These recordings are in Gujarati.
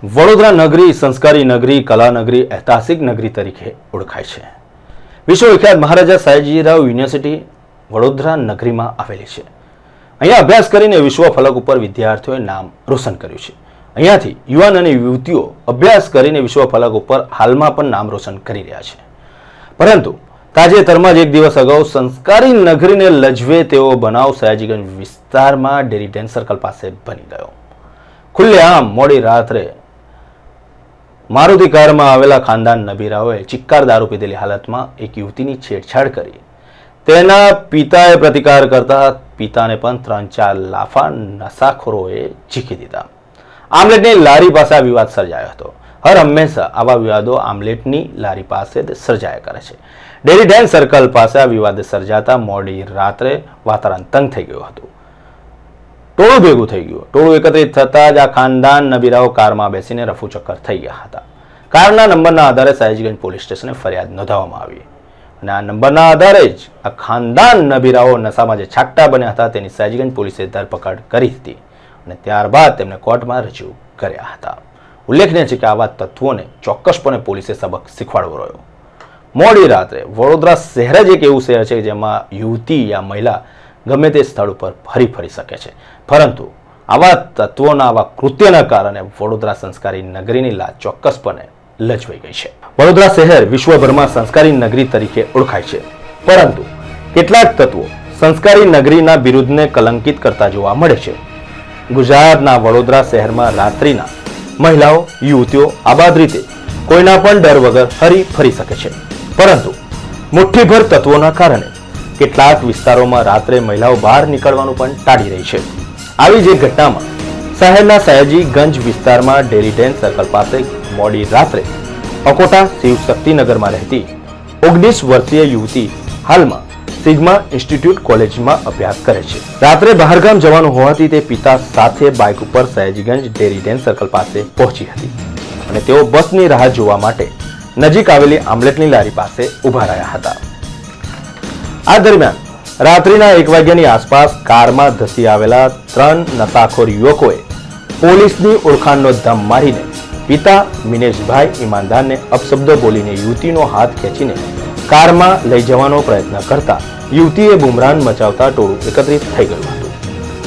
વડોદરા નગરી સંસ્કારી નગરી, કલા નગરી, ઐતિહાસિક નગરી તરીકે ઓળખાય છે. વિશ્વવિખ્યાત મહારાજા સયાજીરાવ યુનિવર્સિટી વડોદરા નગરીમાં આવેલી છે. અહીંયા અભ્યાસ કરીને વિશ્વ ફલક ઉપર વિદ્યાર્થીઓએ નામ રોશન કર્યું છે. અહીંયાથી યુવાન અને યુવતીઓ અભ્યાસ કરીને વિશ્વ ફલક ઉપર હાલમાં પણ નામ રોશન કરી રહ્યા છે. પરંતુ તાજેતરમાં જ એક દિવસ અગાઉ સંસ્કારી નગરીને લજવે તેવો બનાવ સયાજીગંજ વિસ્તારમાં ડેરી ડેન સર્કલ પાસે બની ગયો. ખુલ્લેઆમ મોડી રાત્રે મારુતિ કારમાં આવેલા ખાનદાન નબીરાઓએ ચિક્કાર દારૂ પીધેલી હાલતમાં એક યુવતીની છેડછાડ કરી તેના પિતાએ પ્રતિકાર કરતા પિતાને પણ 3-4 લાફા નશાખોરોએ ઝીકી દીધા. આમલેટની લારી પાસે આ વિવાદ સર્જાયો હતો. હર હંમેશા આવા વિવાદો આમલેટની લારી પાસે સર્જાયા કરે છે. ડેરી ડેન સર્કલ પાસે આ વિવાદ સર્જાતા મોડી રાત્રે વાતાવરણ તંગ થઈ ગયું હતું. ટોળું ભેગું થઈ ગયું. ટોળું એકત્રિત થતાં જ આ ખાનદાન નબીરાઓ કારમાં બેસીને રફુચક્કર થઈ ગયા હતા. કારના નંબરના આધારે સયાજીગંજ પોલીસ સ્ટેશને ફરિયાદ નોંધાવવામાં આવી અને આ નંબરના આધારે જ આ ખાનદાન નબીરાઓ નશામાં જે છાંટા બન્યા હતા તેની સયાજીગંજ પોલીસે ધરપકડ કરી હતી અને ત્યારબાદ તેમને કોર્ટમાં રજૂ કર્યા હતા. ઉલ્લેખનીય છે કે આવા તત્વોને ચોક્કસપણે પોલીસે સબક શીખવાડવો રહ્યો. મોડી રાત્રે વડોદરા શહેર જ એક એવું શહેર છે જેમાં યુવતી યા મહિલા ગમે તે સ્થળ ઉપર ફરી શકે છે. પરંતુ આવા તત્વોના આવા કૃત્યના કારણે વડોદરા સંસ્કારી નગરીની લાજ ચોક્કસપણે લજવાઈ ગઈ છે. વડોદરા શહેર વિશ્વભરમાં સંસ્કારી નગરી તરીકે ઓળખાય છે. પરંતુ કેટલાક તત્વો સંસ્કારી નગરીના બિરુદને કલંકિત કરતા જોવા મળે છે. ગુજરાતના વડોદરા શહેરમાં રાત્રિના મહિલાઓ યુવતીઓ આબાદ રીતે કોઈના પણ ડર વગર ફરી શકે છે. પરંતુ મુઠ્ઠીભર તત્વોના કારણે કેટલાક વિસ્તારોમાં રાત્રે મહિલાઓ બહાર નીકળવાનું પણ ટાળી રહી છે. આવી જ એક ઘટનામાં શહેરના સયાજીગંજ વિસ્તારમાં ડેરી ડેન સર્કલ પાસે મોડી રાત્રે અકોટા શિવશક્તિનગરમાં રહેતી 19 વર્ષીય યુવતી હાલમાં સિગ્મા ઇન્સ્ટિટ્યૂટ કોલેજમાં અભ્યાસ કરે છે. રાત્રે બહારગામ જવાનું હોવાથી તે પિતા સાથે બાઇક ઉપર સયાજીગંજ ડેરી ડેન સર્કલ પાસે પહોંચી હતી અને તેઓ બસની રાહ જોવા માટે નજીક આવેલી આમલેટની લારી પાસે ઊભા રહ્યા હતા. આ દરમિયાન રાત્રિના 1 વાગ્યાની આસપાસ કારમાં ધસી આવેલા 3 નશાખોર યુવકોએ પોલીસની ઓળખાણનો દમ મારીને પિતા મિનેશભાઈ ઈમાનદારને અપશબ્દો બોલીને યુવતીનો હાથ ખેંચીને કારમાં લઈ જવાનો પ્રયત્ન કરતા યુવતીએ બુમરાન મચાવતા ટોળું એકત્રિત થઈ ગયું હતું.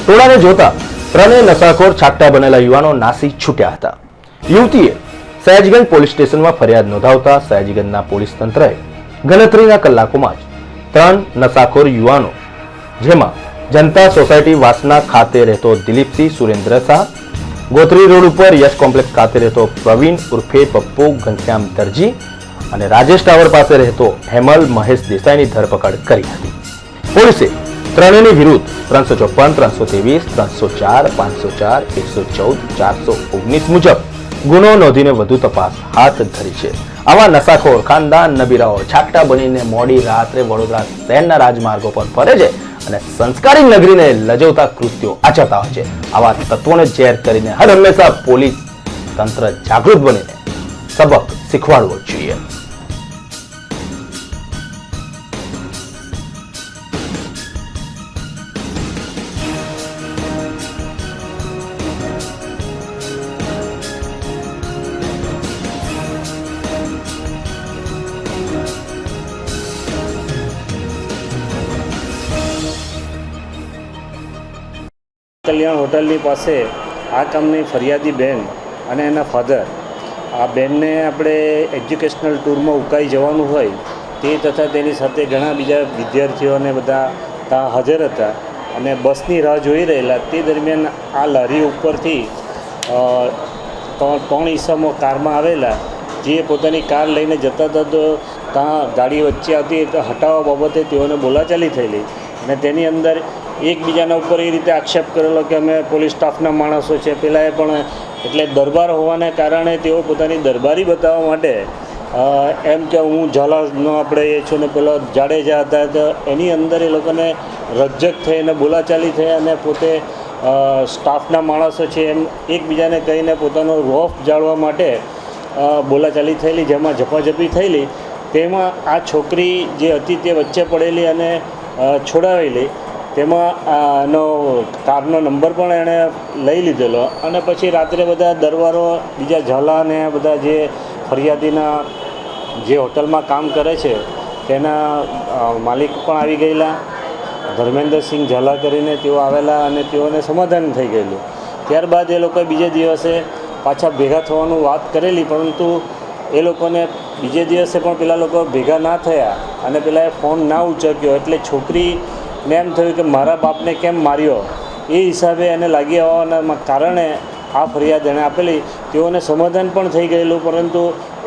ટોળાને જોતા 3 નશાખોર છાંટા બનેલા યુવાનો નાસી છૂટ્યા હતા. યુવતીએ સયાજીગંજ પોલીસ સ્ટેશનમાં ફરિયાદ નોંધાવતા સયાજીગંજના પોલીસ તંત્રએ ગણતરીના કલાકોમાં જ 3 નશાખોર યુવાનો જેમાં જનતા સોસાયટી વાસના ખાતે રહેતો દિલીપસિંહ સુરેન્દ્ર શાહ, ગોત્રી રોડ ઉપર યશ કોમ્પ્લેક્સ ખાતે રહેતો પ્રવીણ ઉર્ફે પપ્પુ ઘનશ્યામ દરજી અને રાજેશ ટાવર પાસે રહેતો હેમલ મહેશ દેસાઈની ધરપકડ કરી હતી. પોલીસે ત્રણેયની વિરુદ્ધ 354, 323, 304, 504, 114, 419 મુજબ ગુનો નોંધીને વધુ તપાસ હાથ ધરી છે. આવા નશાખોર ખાનદાન નબીરાઓ છાંટા બનીને મોડી રાત્રે વડોદરા શહેરના રાજમાર્ગો પર ફરે છે અને સંસ્કારી નગરીને લજવતા કૃત્યો આચરતા હોય છે. આવા તત્વોને ઝેર કરીને હર હંમેશા પોલીસ તંત્ર જાગૃત બનીને સબક શીખવાડવો જોઈએ. કલ્યાણ હોટલની પાસે આ કામની ફરિયાદી બેન અને એના ફાધર, આ બેનને આપણે એજ્યુકેશનલ ટૂરમાં ઉકાઈ જવાનું હોય તે તથા તેની સાથે ઘણા બીજા વિદ્યાર્થીઓને બધા ત્યાં હાજર હતા અને બસની રાહ જોઈ રહેલા. તે દરમિયાન આ લારી ઉપરથી 3 ઈસમો કારમાં આવેલા, જે પોતાની કાર લઈને જતા હતા તો ત્યાં ગાડી વચ્ચે આવતી હટાવવા બાબતે તેઓને બોલાચાલી થયેલી અને તેની અંદર એકબીજાના ઉપર એ રીતે આક્ષેપ કરેલો કે અમે પોલીસ સ્ટાફના માણસો છે. પેલાએ પણ એટલે દરબાર હોવાને કારણે તેઓ પોતાની દરબારી બતાવવા માટે એમ કે હું ઝાલાનો આપણે એ છું ને પેલો જાડેજા હતા, તો એની અંદર એ લોકોને રકઝક થઈ અને બોલાચાલી થઈ અને પોતે સ્ટાફના માણસો છે એમ એકબીજાને કહીને પોતાનો રોફ જાળવા માટે બોલાચાલી થયેલી, જેમાં ઝપાઝપી થયેલી. તેમાં આ છોકરી જે હતી તે વચ્ચે પડેલી અને છોડાવેલી તેમાં એનો કારનો નંબર પણ એણે લઈ લીધેલો અને પછી રાત્રે બધા દરબારો બીજા ઝાલા ને બધા જે ફરિયાદીના જે હોટલમાં કામ કરે છે તેના માલિક પણ આવી ગયેલા, ધર્મેન્દ્રસિંહ ઝાલા કરીને તેઓ આવેલા અને તેઓને સમાધાન થઈ ગયેલું. ત્યારબાદ એ લોકોએ બીજે દિવસે પાછા ભેગા થવાનું વાત કરેલી, પરંતુ એ લોકોને બીજે દિવસે પણ પેલા લોકો ભેગા ના થયા અને પેલાએ ફોન ના ઉચક્યો એટલે છોકરીને એમ થયું કે મારા બાપને કેમ માર્યો, એ હિસાબે એને લાગી આવવાના કારણે આ ફરિયાદ એણે આપેલી. તેઓને સમાધાન પણ થઈ ગયેલું, પરંતુ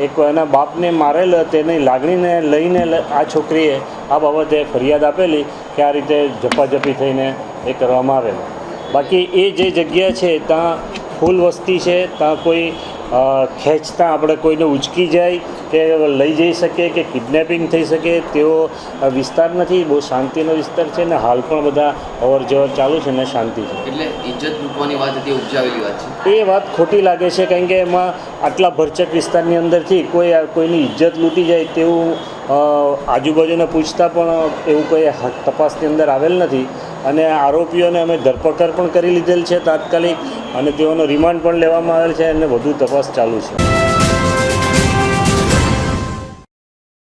એક એના બાપને મારેલો તેની લાગણીને લઈને આ છોકરીએ આ બાબતે ફરિયાદ આપેલી કે આ રીતે ઝપાઝપી થઈને એ કરવામાં આવેલું. બાકી એ જે જગ્યા છે ત્યાં ફૂલ વસ્તી છે, ત્યાં કોઈ ખેંચતા આપણે કોઈને ઉચકી જાય કે લઈ જઈ શકે કે કિડનેપિંગ થઈ શકે તેવો વિસ્તાર નથી. બહુ શાંતિનો વિસ્તાર છે ને હાલ પણ બધા અવર જવર ચાલુ છે ને શાંતિ છે. એટલે ઇજ્જત લૂંટવાની વાત હતી, ઉપજાવેલી વાત છે. એ વાત ખોટી લાગે છે, કારણ કે એમાં આટલા ભરચક વિસ્તારની અંદરથી કોઈની ઇજ્જત લૂંટી જાય તેવું આજુબાજુને પૂછતા પણ એવું કોઈ તપાસની અંદર આવેલ નથી. અને આરોપીઓને અમે ધરપકડ પણ કરી લીધેલ છે તાત્કાલિક, અને તેઓનો રિમાન્ડ પણ લેવામાં આવેલ છે અને વધુ તપાસ ચાલુ છે.